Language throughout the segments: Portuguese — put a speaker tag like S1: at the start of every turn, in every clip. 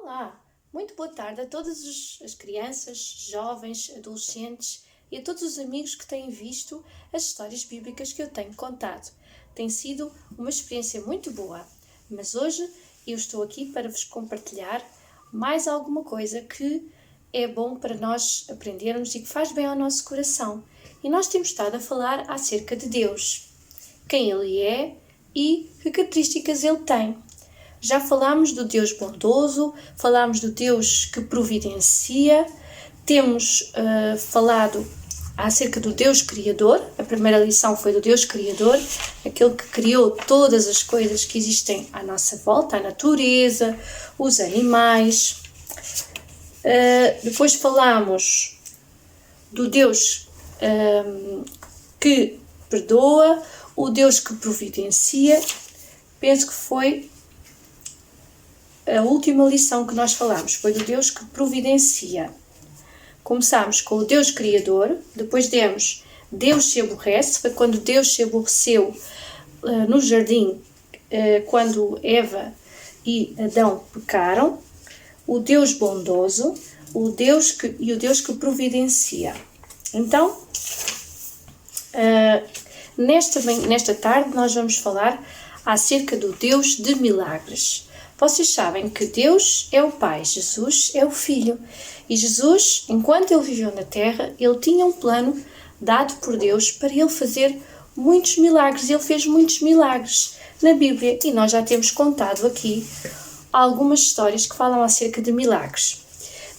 S1: Olá, muito boa tarde a todas as crianças, jovens, adolescentes e a todos os amigos que têm visto as histórias bíblicas que eu tenho contado. Tem sido uma experiência muito boa, mas hoje eu estou aqui para vos compartilhar mais alguma coisa que é bom para nós aprendermos e que faz bem ao nosso coração. E nós temos estado a falar acerca de Deus, quem Ele é e que características Ele tem. Já falámos do Deus bondoso, falámos do Deus que providencia, temos falado acerca do Deus Criador. A primeira lição foi do Deus Criador, aquele que criou todas as coisas que existem à nossa volta, a natureza, os animais. Depois falámos do Deus que perdoa, o Deus que providencia. Penso que foi a última lição que nós falámos, foi do Deus que providencia. Começámos com o Deus Criador, depois demos Deus se aborrece, foi quando Deus se aborreceu no jardim, quando Eva e Adão pecaram. O Deus bondoso, o Deus que providencia. Então, nesta tarde nós vamos falar acerca do Deus de milagres. Vocês sabem que Deus é o Pai, Jesus é o Filho. E Jesus, enquanto Ele viveu na Terra, Ele tinha um plano dado por Deus para Ele fazer muitos milagres. Ele fez muitos milagres na Bíblia e nós já temos contado aqui algumas histórias que falam acerca de milagres.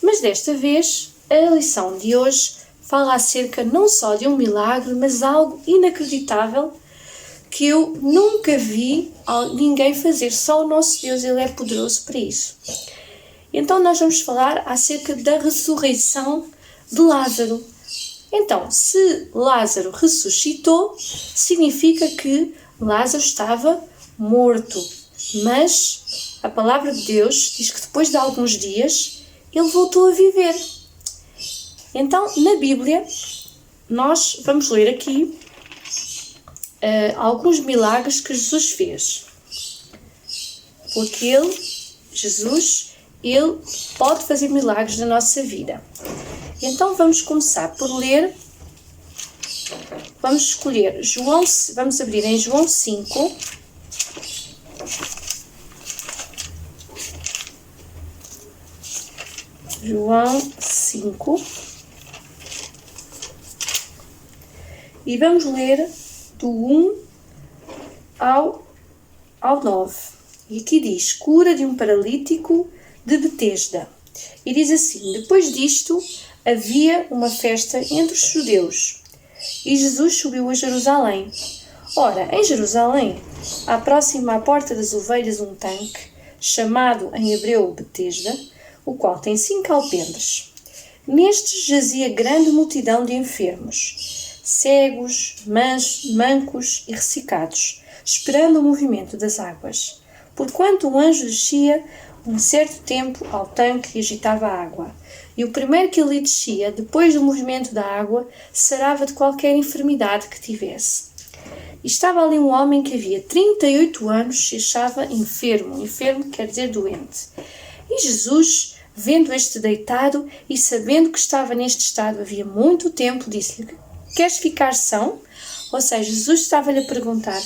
S1: Mas desta vez, a lição de hoje fala acerca não só de um milagre, mas algo inacreditável que eu nunca vi ninguém fazer. Só o nosso Deus, Ele é poderoso para isso. Então nós vamos falar acerca da ressurreição de Lázaro. Então, se Lázaro ressuscitou, significa que Lázaro estava morto. Mas a palavra de Deus diz que depois de alguns dias, ele voltou a viver. Então, na Bíblia, nós vamos ler aqui alguns milagres que Jesus fez. Porque Jesus, Ele pode fazer milagres na nossa vida. Então vamos começar por ler, vamos escolher vamos abrir em João 5. João 5. E vamos ler do 1 ao 9. E aqui diz, cura de um paralítico de Betesda. E diz assim, depois disto havia uma festa entre os judeus. E Jesus subiu a Jerusalém. Ora, em Jerusalém, próximo à porta das ovelhas um tanque, chamado em hebreu Betesda, o qual tem 5 alpendres. Nestes jazia grande multidão de enfermos, cegos, mancos e ressecados, esperando o movimento das águas. Porquanto um anjo descia um certo tempo ao tanque e agitava a água. E o primeiro que ali descia, depois do movimento da água, sarava de qualquer enfermidade que tivesse. E estava ali um homem que havia 38 anos se achava enfermo. Enfermo quer dizer doente. E Jesus, vendo este deitado e sabendo que estava neste estado havia muito tempo, disse-lhe, queres ficar são? Ou seja, Jesus estava-lhe a perguntar,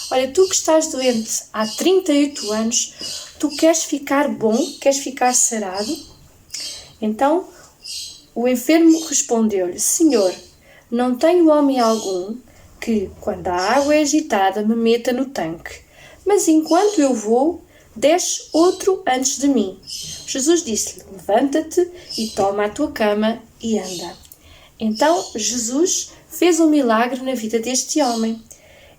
S1: olha, tu que estás doente há 38 anos, tu queres ficar bom? Queres ficar sarado? Então, o enfermo respondeu-lhe, Senhor, não tenho homem algum que, quando a água é agitada, me meta no tanque. Mas enquanto eu vou, desce outro antes de mim. Jesus disse-lhe, levanta-te e toma a tua cama e anda. Então, Jesus fez um milagre na vida deste homem.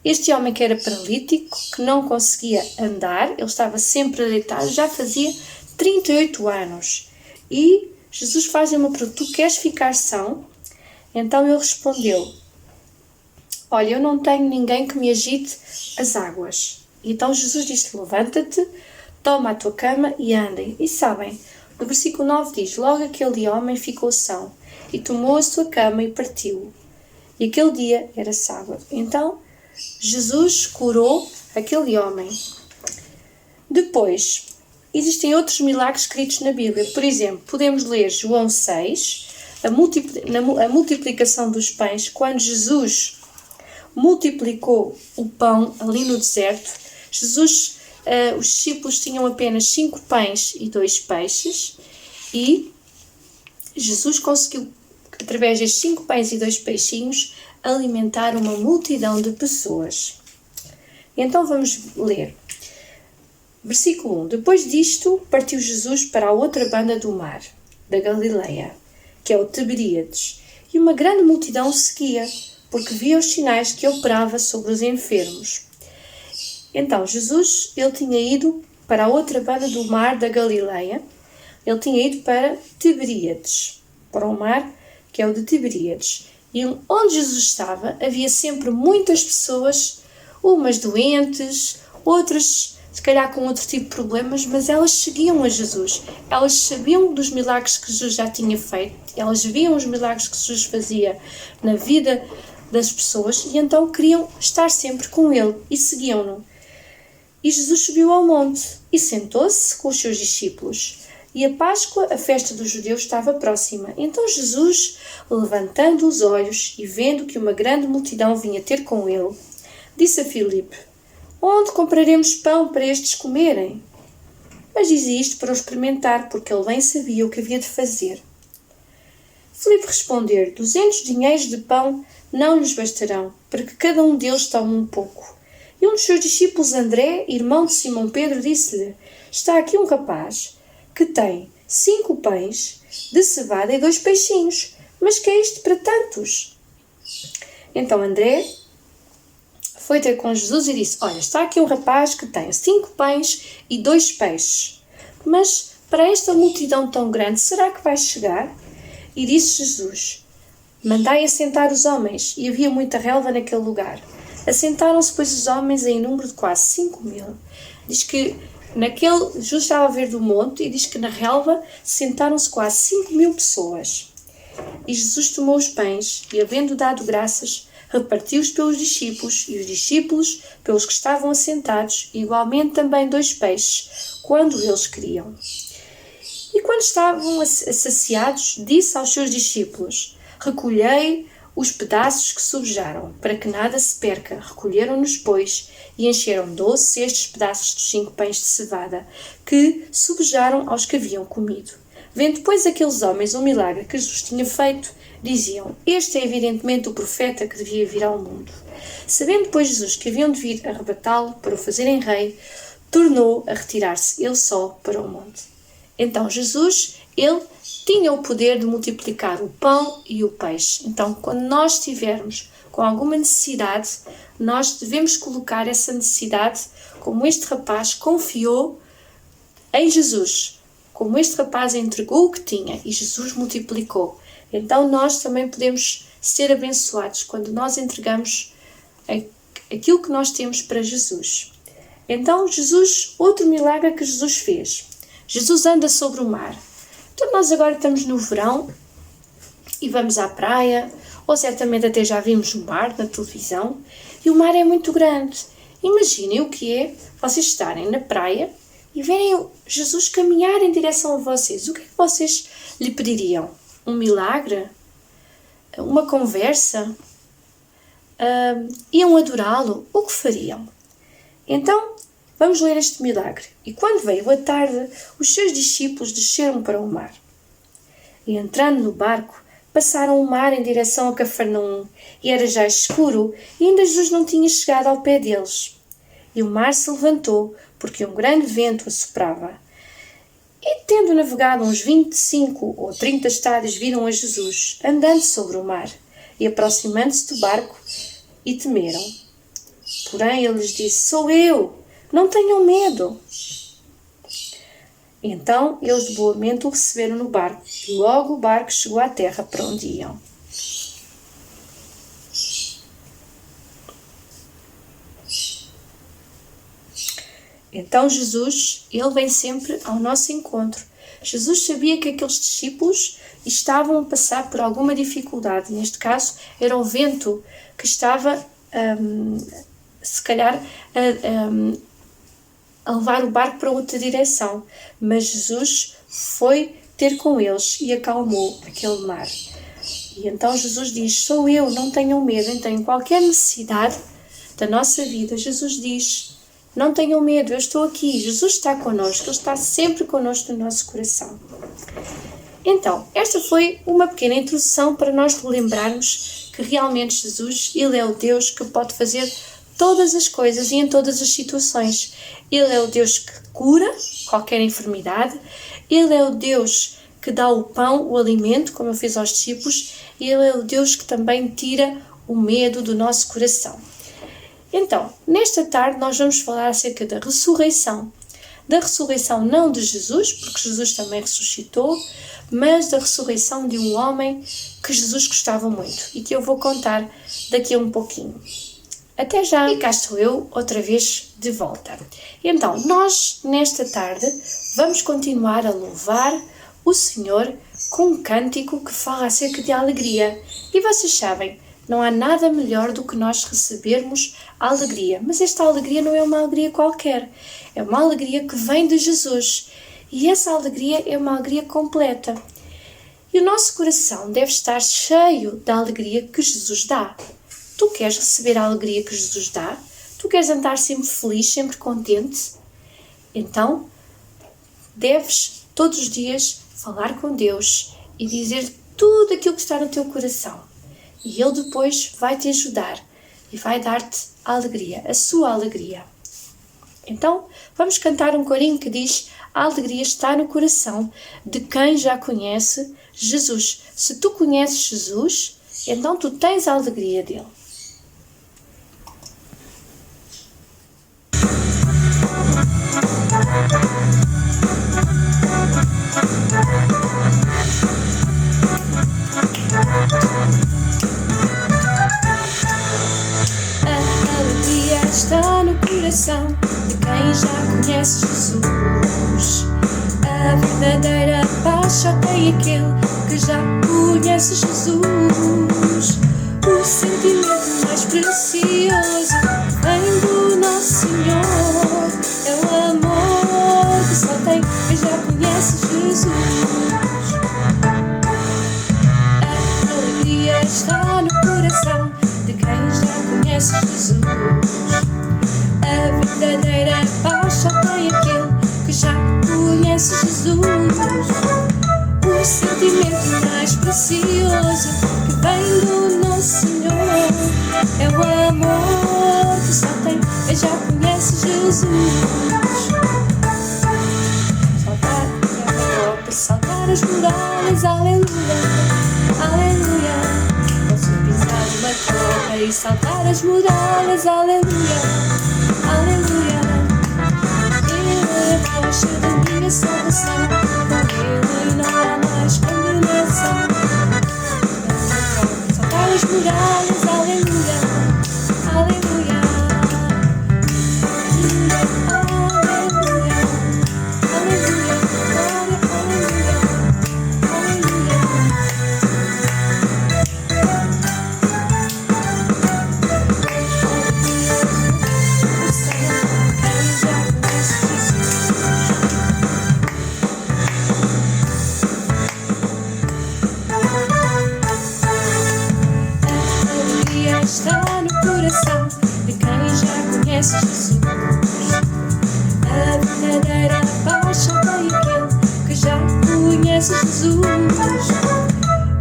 S1: Este homem que era paralítico, que não conseguia andar, ele estava sempre deitado, já fazia 38 anos. E Jesus faz-lhe uma pergunta, tu queres ficar são? Então ele respondeu, olha, eu não tenho ninguém que me agite as águas. Então Jesus disse, levanta-te, toma a tua cama e anda. E sabem, no versículo 9 diz, logo aquele homem ficou são, e tomou a sua cama e partiu. E aquele dia era sábado. Então, Jesus curou aquele homem. Depois, existem outros milagres escritos na Bíblia. Por exemplo, podemos ler João 6, a multiplicação dos pães, quando Jesus multiplicou o pão ali no deserto. Os discípulos tinham apenas 5 pães e 2 peixes, e Jesus conseguiu, através destes 5 pães e 2 peixinhos, alimentar uma multidão de pessoas. Então vamos ler. Versículo 1. Depois disto, partiu Jesus para a outra banda do mar, da Galileia, que é o Tiberíades, e uma grande multidão o seguia, porque via os sinais que operava sobre os enfermos. Então, Jesus, ele tinha ido para a outra banda do mar da Galileia, ele tinha ido para Tiberíades, para o mar que é o de Tiberíades. E onde Jesus estava, havia sempre muitas pessoas, umas doentes, outras se calhar com outro tipo de problemas, mas elas seguiam a Jesus. Elas sabiam dos milagres que Jesus já tinha feito, elas viam os milagres que Jesus fazia na vida das pessoas e então queriam estar sempre com ele e seguiam-no. E Jesus subiu ao monte e sentou-se com os seus discípulos. E a Páscoa, a festa dos judeus, estava próxima. Então Jesus, levantando os olhos e vendo que uma grande multidão vinha ter com ele, disse a Filipe: onde compraremos pão para estes comerem? Mas dizia isto para o experimentar, porque ele bem sabia o que havia de fazer. Filipe respondeu: 200 dinheiros de pão não lhes bastarão, para que cada um deles tome um pouco. E um dos seus discípulos, André, irmão de Simão Pedro, disse-lhe: está aqui um rapaz que tem 5 pães de cevada e 2 peixinhos, mas que é isto para tantos? Então André foi ter com Jesus e disse: olha, está aqui um rapaz que tem 5 pães e 2 peixes, mas para esta multidão tão grande, será que vai chegar? E disse Jesus: mandai assentar os homens. E havia muita relva naquele lugar. Assentaram-se, pois, os homens em número de quase 5.000. Diz que Jesus estava a ver do monte e diz que na relva sentaram-se quase 5.000 pessoas. E Jesus tomou os pães e, havendo dado graças, repartiu-os pelos discípulos, e os discípulos pelos que estavam assentados, e igualmente também 2 peixes, quando eles queriam. E quando estavam saciados, disse aos seus discípulos: recolhei os pedaços que sobejaram, para que nada se perca. Recolheram-nos, pois, e encheram 12 cestos pedaços dos 5 pães de cevada, que sobejaram aos que haviam comido. Vendo, pois, aqueles homens o milagre que Jesus tinha feito, diziam: este é evidentemente o profeta que devia vir ao mundo. Sabendo, pois, Jesus que haviam de vir arrebatá-lo para o fazerem rei, tornou a retirar-se ele só para o monte. Então Jesus, ele tinha o poder de multiplicar o pão e o peixe. Então, quando nós estivermos com alguma necessidade, nós devemos colocar essa necessidade, como este rapaz confiou em Jesus, como este rapaz entregou o que tinha e Jesus multiplicou. Então, nós também podemos ser abençoados quando nós entregamos aquilo que nós temos para Jesus. Então, outro milagre que Jesus fez. Jesus anda sobre o mar. Então nós agora estamos no verão e vamos à praia, ou certamente até já vimos o mar na televisão, e o mar é muito grande. Imaginem o que é vocês estarem na praia e verem Jesus caminhar em direção a vocês. O que é que vocês lhe pediriam? Um milagre? Uma conversa? Iam adorá-lo? O que fariam? Então, vamos ler este milagre. E quando veio a tarde, os seus discípulos desceram para o mar. E entrando no barco, passaram o mar em direção a Cafarnaum. E era já escuro, e ainda Jesus não tinha chegado ao pé deles. E o mar se levantou, porque um grande vento assoprava. E tendo navegado uns 25 ou 30 estádios, viram a Jesus, andando sobre o mar, e aproximando-se do barco, e temeram. Porém ele lhes disse: sou eu! Não tenham medo. Então eles de boa mente o receberam no barco, e logo o barco chegou à terra para onde iam. Então Jesus, ele vem sempre ao nosso encontro. Jesus sabia que aqueles discípulos estavam a passar por alguma dificuldade. Neste caso, era o vento que estava, se calhar, a levar o barco para outra direção, mas Jesus foi ter com eles e acalmou aquele mar. E então Jesus diz: sou eu, não tenham medo. Então, em qualquer necessidade da nossa vida, Jesus diz: não tenham medo, eu estou aqui. Jesus está connosco, Ele está sempre connosco no nosso coração. Então, esta foi uma pequena introdução para nós lembrarmos que realmente Jesus, Ele é o Deus que pode fazer todas as coisas e em todas as situações. Ele é o Deus que cura qualquer enfermidade, Ele é o Deus que dá o pão, o alimento, como eu fiz aos discípulos, e Ele é o Deus que também tira o medo do nosso coração. Então, nesta tarde nós vamos falar acerca da ressurreição não de Jesus, porque Jesus também ressuscitou, mas da ressurreição de um homem que Jesus gostava muito e que eu vou contar daqui a um pouquinho. Até já! E cá estou eu, outra vez, de volta. Então, nós, nesta tarde, vamos continuar a louvar o Senhor com um cântico que fala acerca de alegria. E vocês sabem, não há nada melhor do que nós recebermos a alegria. Mas esta alegria não é uma alegria qualquer. É uma alegria que vem de Jesus. E essa alegria é uma alegria completa. E o nosso coração deve estar cheio da alegria que Jesus dá. Tu queres receber a alegria que Jesus dá? Tu queres andar sempre feliz, sempre contente? Então, deves todos os dias falar com Deus e dizer tudo aquilo que está no teu coração. E Ele depois vai te ajudar e vai dar-te a alegria, a sua alegria. Então, vamos cantar um corinho que diz: a alegria está no coração de quem já conhece Jesus. Se tu conheces Jesus, então tu tens a alegria dele. A alegria está no coração de quem já conhece Jesus. A verdadeira paz só tem aquele que já conhece Jesus. O sentimento mais precioso vem do nosso Senhor. É o amor que só tem quem já conhece Jesus. A alegria está no coração de quem já conhece Jesus. A verdadeira paz só tem aquele que já conhece Jesus. O sentimento mais precioso que vem do nosso Senhor é o amor que só tem quem já conhece Jesus. Saltar as muralhas, aleluia, aleluia. Posso pisar uma troca e saltar as muralhas, aleluia, aleluia. Ele é a rocha da minha salvação, com Ele não há mais condenação. Saltar as muralhas, aleluia, aleluia. Está no coração de quem já conhece Jesus. A verdadeira paz só tem aquele que já conhece Jesus.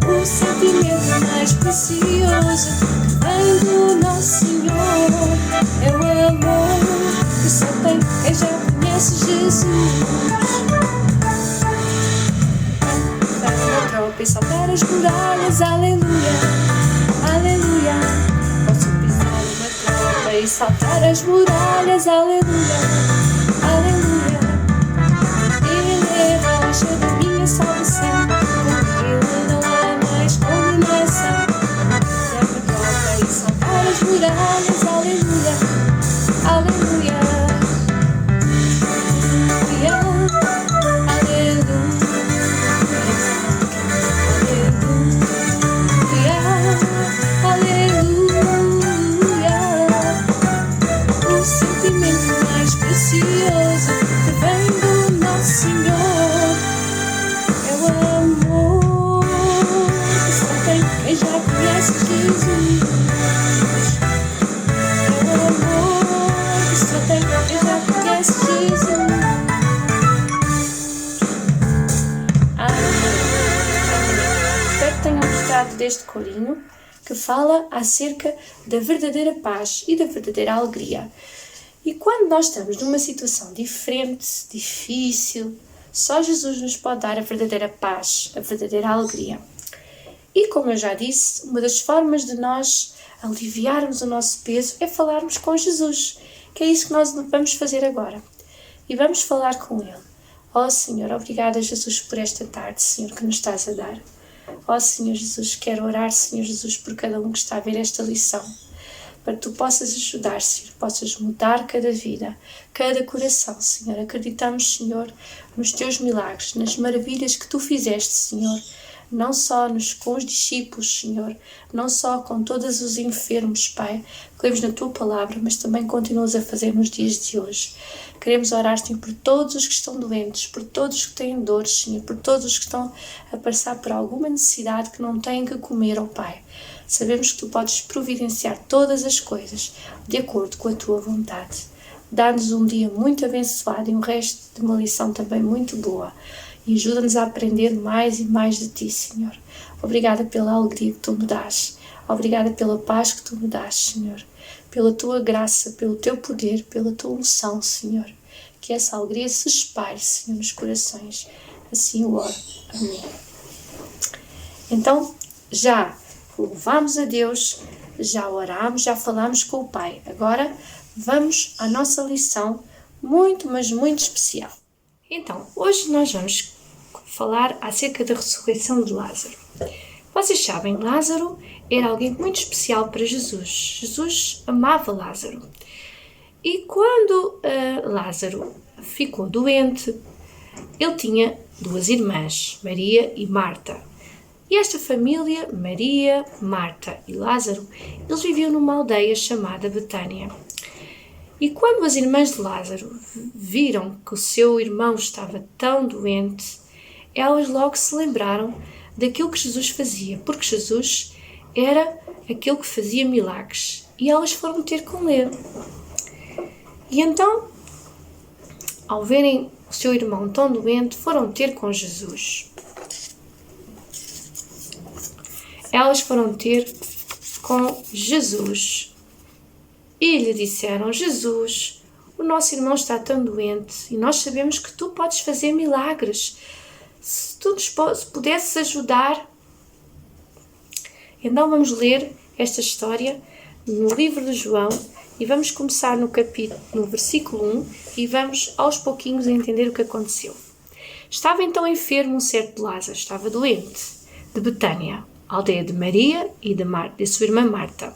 S1: O sentimento mais precioso que vem do nosso Senhor é o amor que só tem quem já conhece Jesus. Dar uma troca e saltar as muralhas, aleluia, aleluia. E saltar as muralhas, aleluia, aleluia. Ele é a rocha da minha salvação, com Ele não há mais condenação. Dar uma troca e saltar as muralhas, aleluia, aleluia. Precioso Jesus. É o amor que só tem, eu já conheço Jesus. Espero que tenham gostado deste corinho que fala acerca da verdadeira paz e da verdadeira alegria. E quando nós estamos numa situação diferente, difícil, só Jesus nos pode dar a verdadeira paz, a verdadeira alegria. E como eu já disse, uma das formas de nós aliviarmos o nosso peso é falarmos com Jesus, que é isso que nós vamos fazer agora. E vamos falar com Ele. Ó Senhor, obrigada Jesus por esta tarde, Senhor, que nos estás a dar. Ó Senhor Jesus, quero orar, Senhor Jesus, por cada um que está a ver esta lição, para que Tu possas ajudar, Senhor, possas mudar cada vida, cada coração, Senhor. Acreditamos, Senhor, nos Teus milagres, nas maravilhas que Tu fizeste, Senhor, não só com os discípulos, Senhor, não só com todos os enfermos, Pai, que lemos na Tua palavra, mas também continuas a fazer nos dias de hoje. Queremos orar, Senhor, por todos os que estão doentes, por todos os que têm dores, Senhor, por todos os que estão a passar por alguma necessidade que não têm que comer, ó Pai. Sabemos que Tu podes providenciar todas as coisas de acordo com a Tua vontade. Dá-nos um dia muito abençoado e um resto de uma lição também muito boa. E ajuda-nos a aprender mais e mais de Ti, Senhor. Obrigada pela alegria que Tu me dás. Obrigada pela paz que Tu me dás, Senhor. Pela Tua graça, pelo Teu poder, pela Tua unção, Senhor. Que essa alegria se espalhe, Senhor, nos corações. Assim eu oro. Amém. Então, já louvamos a Deus, já oramos, já falamos com o Pai. Agora, vamos à nossa lição muito, mas muito especial. Então, hoje nós vamos falar acerca da ressurreição de Lázaro. Vocês sabem, Lázaro era alguém muito especial para Jesus. Jesus amava Lázaro. E quando Lázaro ficou doente, ele tinha duas irmãs, Maria e Marta. E esta família, Maria, Marta e Lázaro, eles viviam numa aldeia chamada Betânia. E quando as irmãs de Lázaro viram que o seu irmão estava tão doente, elas logo se lembraram daquilo que Jesus fazia, porque Jesus era aquele que fazia milagres. E elas foram ter com ele. E então, ao verem o seu irmão tão doente, foram ter com Jesus. Elas foram ter com Jesus e lhe disseram: Jesus, o nosso irmão está tão doente e nós sabemos que Tu podes fazer milagres. Se Tu nos pudesses ajudar. Então vamos ler esta história no livro de João e vamos começar no versículo 1 e vamos aos pouquinhos entender o que aconteceu. Estava então enfermo um certo Lázaro, estava doente, de Betânia, aldeia de Maria e de sua irmã Marta.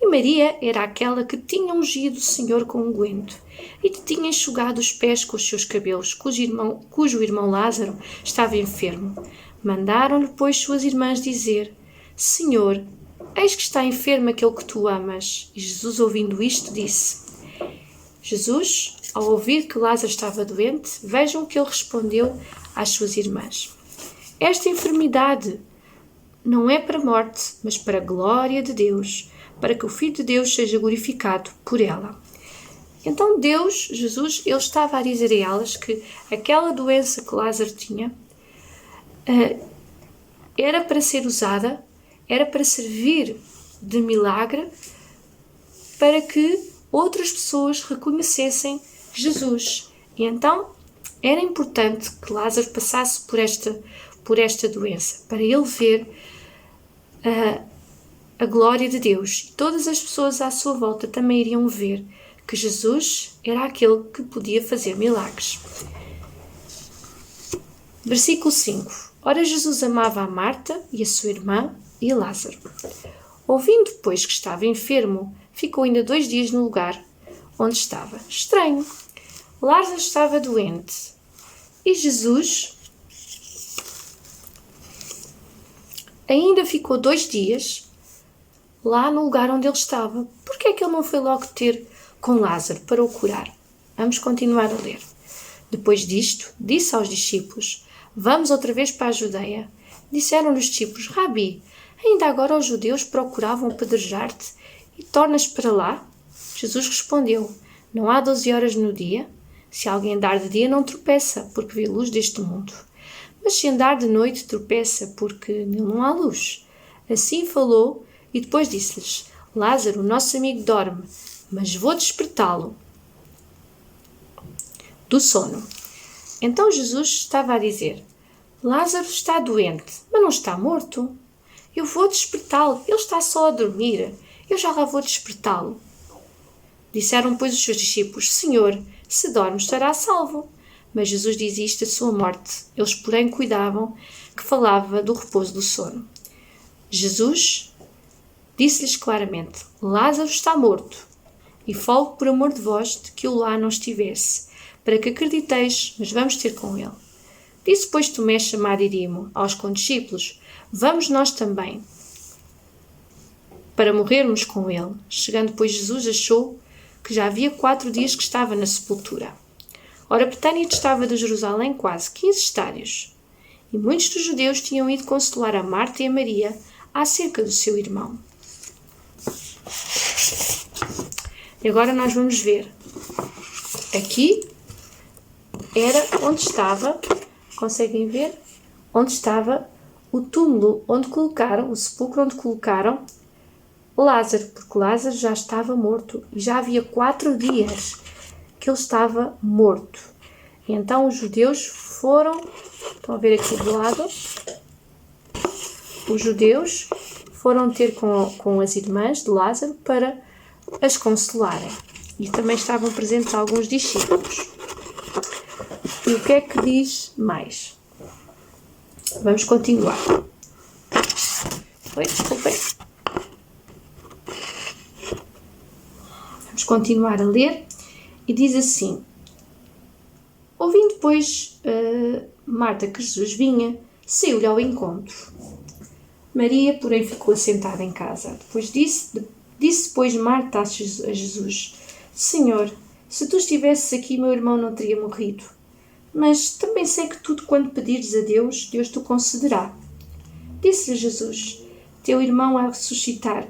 S1: E Maria era aquela que tinha ungido o Senhor com unguento e que tinha enxugado os pés com os seus cabelos, cujo irmão Lázaro estava enfermo. Mandaram-lhe, pois, suas irmãs dizer: Senhor, eis que está enfermo aquele que Tu amas. E Jesus, ouvindo isto, disse: Jesus, ao ouvir que Lázaro estava doente, vejam o que ele respondeu às suas irmãs: Esta enfermidade não é para a morte, mas para a glória de Deus, para que o Filho de Deus seja glorificado por ela. Então Deus, Jesus, ele estava a dizer a elas que aquela doença que Lázaro tinha era para ser usada, era para servir de milagre para que outras pessoas reconhecessem Jesus. E então era importante que Lázaro passasse por esta doença, para ele ver a glória de Deus. E todas as pessoas à sua volta também iriam ver que Jesus era aquele que podia fazer milagres. Versículo 5. Ora, Jesus amava a Marta e a sua irmã e a Lázaro. Ouvindo, pois, que estava enfermo, ficou ainda 2 dias no lugar onde estava. Estranho. Lázaro estava doente. E Jesus ainda ficou 2 dias lá no lugar onde ele estava. Por que é que ele não foi logo ter com Lázaro para o curar? Vamos continuar a ler. Depois disto, disse aos discípulos: Vamos outra vez para a Judeia. Disseram-lhe os discípulos: Rabi, Ainda agora os judeus procuravam apedrejar-te e tornas para lá? Jesus respondeu: Não há 12 horas no dia? Se alguém andar de dia não tropeça, porque vê luz deste mundo. Mas se andar de noite tropeça, porque nele não há luz. Assim falou e depois disse-lhes: Lázaro, nosso amigo, dorme, mas vou despertá-lo do sono. Então Jesus estava a dizer: Lázaro está doente, mas não está morto. Eu vou despertá-lo, ele está só a dormir. Eu já lá vou despertá-lo. Disseram, pois, os seus discípulos: Senhor, se dorme, estará salvo. Mas Jesus dizia isto da sua morte. Eles, porém, cuidavam que falava do repouso do sono. Jesus disse-lhes claramente: Lázaro está morto, e falo por amor de vós de que o lá não estivesse, para que acrediteis, mas vamos ter com ele. Disse, pois, Tomé, chamado Dídimo, aos condiscípulos: Vamos nós também, para morrermos com ele. Chegando, pois, Jesus achou que já havia 4 dias que estava na sepultura. Ora, Betânia distava de Jerusalém quase 15 estádios, e muitos dos judeus tinham ido consolar a Marta e a Maria acerca do seu irmão. E agora nós vamos ver. Aqui era onde estava, conseguem ver? Onde estava o túmulo, onde colocaram, o sepulcro onde colocaram Lázaro, porque Lázaro já estava morto e já havia 4 dias que ele estava morto. E então os judeus foram, estão a ver aqui do lado, os judeus foram ter com as irmãs de Lázaro para as consolarem. E também estavam presentes alguns discípulos. E o que é que diz mais? Vamos continuar. Desculpem. Vamos continuar a ler. E diz assim: Ouvindo, pois, Marta que Jesus vinha, saiu-lhe ao encontro. Maria, porém, ficou assentada em casa. Depois disse pois, Marta a Jesus: Senhor, se tu estivesses aqui, meu irmão não teria morrido. Mas também sei que tudo quanto pedires a Deus, Deus te concederá. Disse-lhe Jesus: Teu irmão há de ressuscitar.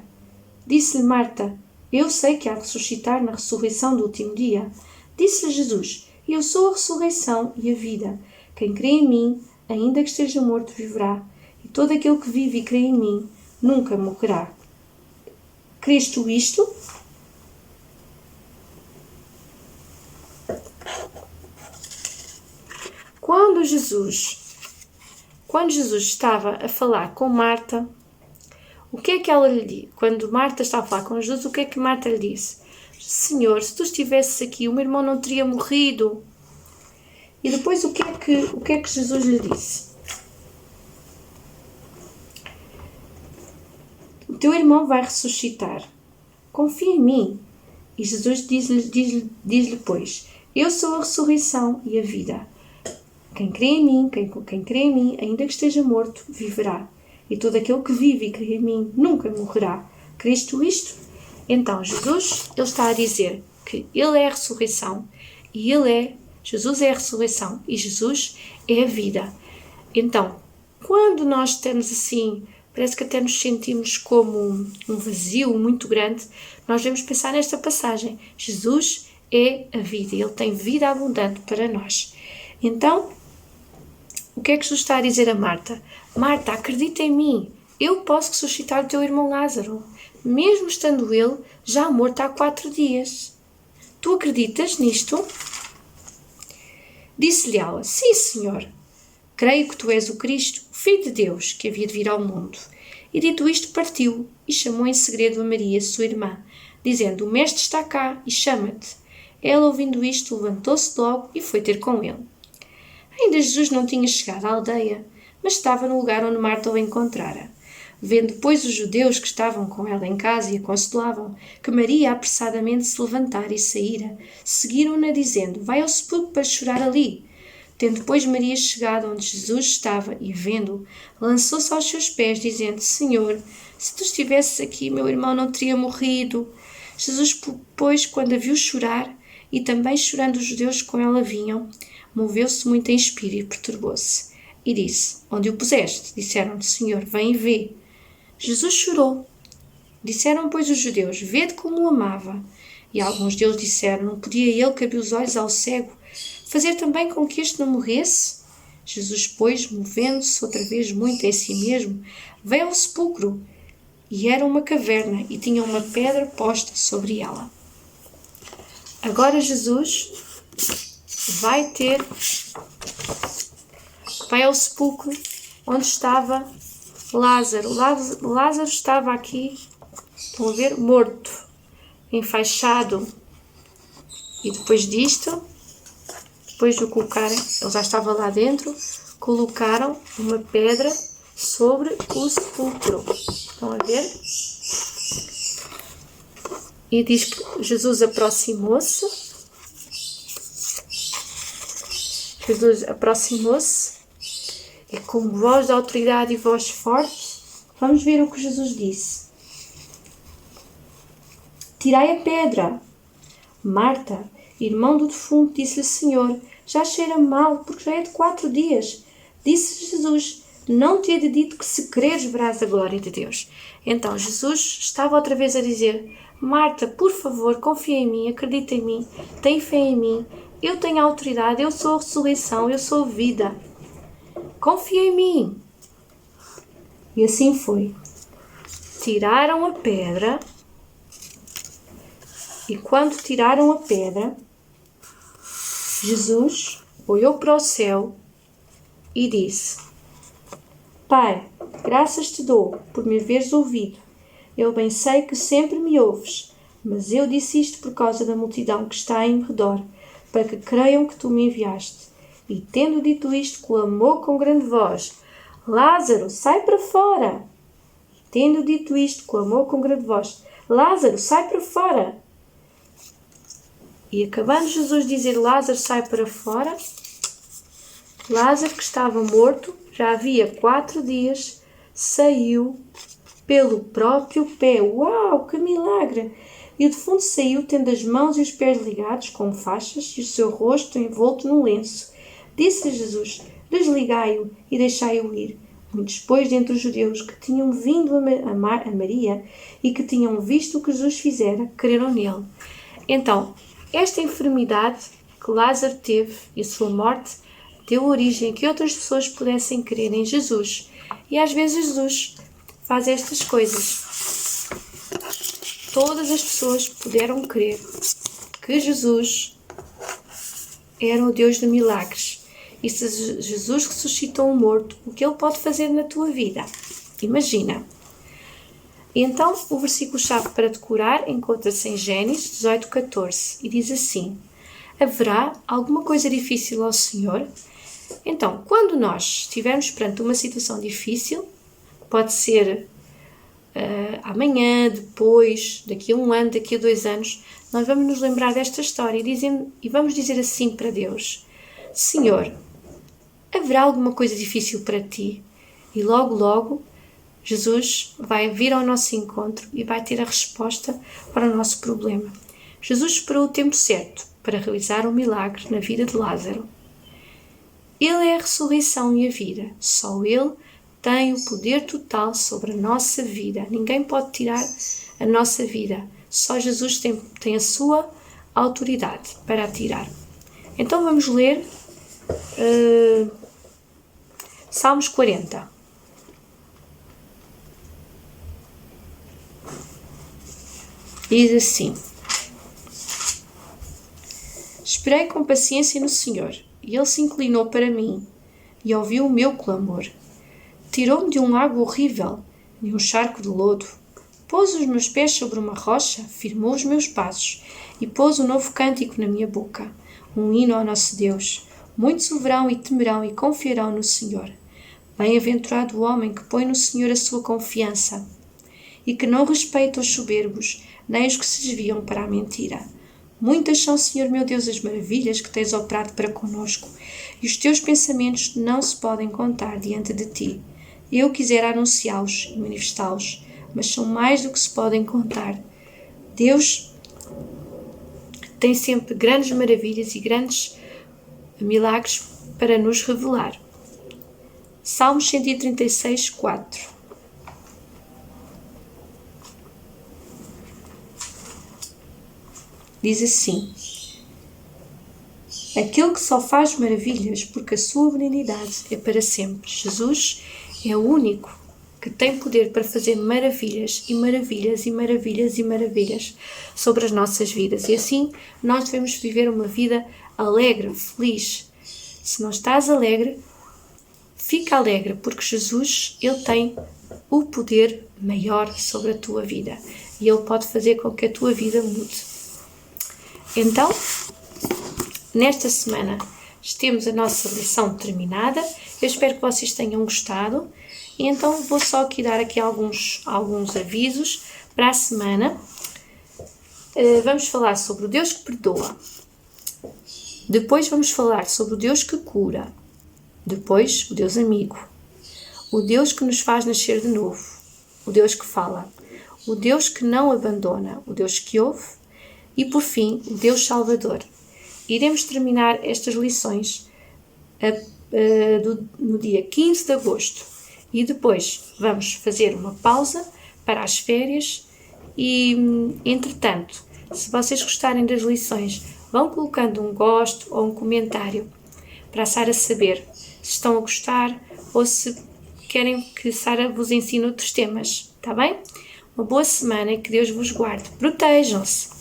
S1: Disse-lhe Marta: Eu sei que há de ressuscitar na ressurreição do último dia. Disse-lhe Jesus: Eu sou a ressurreição e a vida. Quem crê em mim, ainda que esteja morto, viverá. E todo aquele que vive e crê em mim, nunca morrerá. Crês tu isto? Quando Jesus estava a falar com Marta, o que é que ela lhe disse? Quando Marta estava a falar com Jesus, o que é que Marta lhe disse? Senhor, se tu estivesses aqui, o meu irmão não teria morrido. E depois o que é que Jesus lhe disse? O teu irmão vai ressuscitar. Confia em mim. E Jesus diz-lhe, pois: Eu sou a ressurreição e a vida. Quem crê em mim, ainda que esteja morto, viverá. E todo aquele que vive e crê em mim, nunca morrerá. Crês tu isto? Então, Jesus, ele está a dizer que ele é a ressurreição e Jesus é a ressurreição e Jesus é a vida. Então, quando nós estamos assim, parece que até nos sentimos como um vazio muito grande, nós devemos pensar nesta passagem. Jesus é a vida, ele tem vida abundante para nós. Então, o que é que Jesus está a dizer a Marta? Marta, acredita em mim, eu posso ressuscitar o teu irmão Lázaro, mesmo estando ele já morto há 4 dias. Tu acreditas nisto? Disse-lhe ela: Sim, Senhor. Creio que tu és o Cristo, o Filho de Deus, que havia de vir ao mundo. E dito isto, partiu e chamou em segredo a Maria, sua irmã, dizendo: O mestre está cá e chama-te. Ela, ouvindo isto, levantou-se logo e foi ter com ele. Ainda Jesus não tinha chegado à aldeia, mas estava no lugar onde Marta o encontrara. Vendo, pois, os judeus que estavam com ela em casa e a consolavam, que Maria apressadamente se levantara e saíra, seguiram-na dizendo: Vai ao sepulcro para chorar ali. Tendo, pois, Maria chegado onde Jesus estava e vendo-o, lançou-se aos seus pés, dizendo: Senhor, se tu estivesses aqui, meu irmão não teria morrido. Jesus, pois, quando a viu chorar, e também chorando os judeus que com ela vinham, moveu-se muito em espírito e perturbou-se. E disse: Onde o puseste? Disseram-lhe: Senhor, vem e vê. Jesus chorou. Disseram, pois, os judeus: vede como o amava. E alguns deles disseram: não podia ele que abriu os olhos ao cego fazer também com que este não morresse? Jesus, pois, movendo-se outra vez muito em si mesmo, veio ao sepulcro. E era uma caverna e tinha uma pedra posta sobre ela. Agora Jesus vai ao sepulcro onde estava Lázaro. Lázaro estava aqui, estão a ver, morto, enfaixado. E depois disto, depois de o colocarem, ele já estava lá dentro, colocaram uma pedra sobre o sepulcro. Estão a ver? E diz que Jesus aproximou-se. E com voz de autoridade e voz forte, vamos ver o que Jesus disse. Tirai a pedra. Marta, irmão do defunto, disse-lhe: Senhor, já cheira mal, porque já é de 4 dias. Disse Jesus: não te hei dito que se creres verás a glória de Deus. Então Jesus estava outra vez a dizer: Marta, por favor, confia em mim, acredita em mim, tem fé em mim, eu tenho autoridade, eu sou a ressurreição, eu sou a vida. Confia em mim. E assim foi. Tiraram a pedra, e quando tiraram a pedra, Jesus olhou para o céu e disse: Pai, graças te dou por me haveres ouvido. Eu bem sei que sempre me ouves, mas eu disse isto por causa da multidão que está em redor, para que creiam que tu me enviaste. E tendo dito isto, clamou com grande voz: Lázaro, sai para fora! E tendo dito isto, clamou com grande voz: Lázaro, sai para fora! E acabando Jesus de dizer: Lázaro, sai para fora, Lázaro, que estava morto, já havia 4 dias, saiu pelo próprio pé. Uau, que milagre! E o defunto saiu, tendo as mãos e os pés ligados com faixas e o seu rosto envolto num lenço. Disse Jesus: desligai-o e deixai-o ir. Muitos, pois, dentre os judeus que tinham vindo a Maria e que tinham visto o que Jesus fizera, creram nele. Então, esta enfermidade que Lázaro teve e a sua morte deu origem a que outras pessoas pudessem crer em Jesus. E às vezes Jesus faz estas coisas. Todas as pessoas puderam crer que Jesus era o Deus de milagres. E se Jesus ressuscitou um morto, o que ele pode fazer na tua vida? Imagina. Então, o versículo-chave para decorar encontra-se em Gênesis 18:14 e diz assim: haverá alguma coisa difícil ao Senhor? Então, quando nós estivermos perante uma situação difícil, pode ser amanhã, depois, daqui a 1 ano, daqui a 2 anos, nós vamos nos lembrar desta história e vamos dizer assim para Deus: Senhor, haverá alguma coisa difícil para ti? E logo, logo, Jesus vai vir ao nosso encontro e vai ter a resposta para o nosso problema. Jesus esperou o tempo certo para realizar um milagre na vida de Lázaro. Ele é a ressurreição e a vida. Só Ele tem o poder total sobre a nossa vida. Ninguém pode tirar a nossa vida. Só Jesus tem a sua autoridade para a tirar. Então vamos ler Salmos 40. Diz assim: esperei com paciência no Senhor, e Ele se inclinou para mim, e ouviu o meu clamor. Tirou-me de um lago horrível, de um charco de lodo. Pôs os meus pés sobre uma rocha, firmou os meus passos, e pôs um novo cântico na minha boca, um hino ao nosso Deus. Muitos o verão e temerão e confiarão no Senhor. Bem-aventurado o homem que põe no Senhor a sua confiança, e que não respeita os soberbos, nem os que se desviam para a mentira. Muitas são, Senhor meu Deus, as maravilhas que tens operado para conosco, e os teus pensamentos não se podem contar diante de ti. Eu quisera anunciá-los e manifestá-los, mas são mais do que se podem contar. Deus tem sempre grandes maravilhas e grandes milagres para nos revelar. Salmos 136, 4. diz assim: aquele que só faz maravilhas porque a sua benignidade é para sempre. Jesus é o único que tem poder para fazer maravilhas e maravilhas e maravilhas e maravilhas sobre as nossas vidas. E assim nós devemos viver uma vida alegre, feliz. Se não estás alegre, fica alegre, porque Jesus, Ele tem o poder maior sobre a tua vida. E Ele pode fazer com que a tua vida mude. Então, nesta semana, temos a nossa lição terminada. Eu espero que vocês tenham gostado. E então vou só aqui dar aqui alguns avisos para a semana. Vamos falar sobre o Deus que perdoa. Depois vamos falar sobre o Deus que cura. Depois, o Deus amigo. O Deus que nos faz nascer de novo. O Deus que fala. O Deus que não abandona. O Deus que ouve. E por fim, o Deus Salvador. Iremos terminar estas lições no dia 15 de agosto. E depois vamos fazer uma pausa para as férias e, entretanto, se vocês gostarem das lições, vão colocando um gosto ou um comentário para a Sara saber se estão a gostar ou se querem que Sara vos ensine outros temas, está bem? Uma boa semana e que Deus vos guarde. Protejam-se!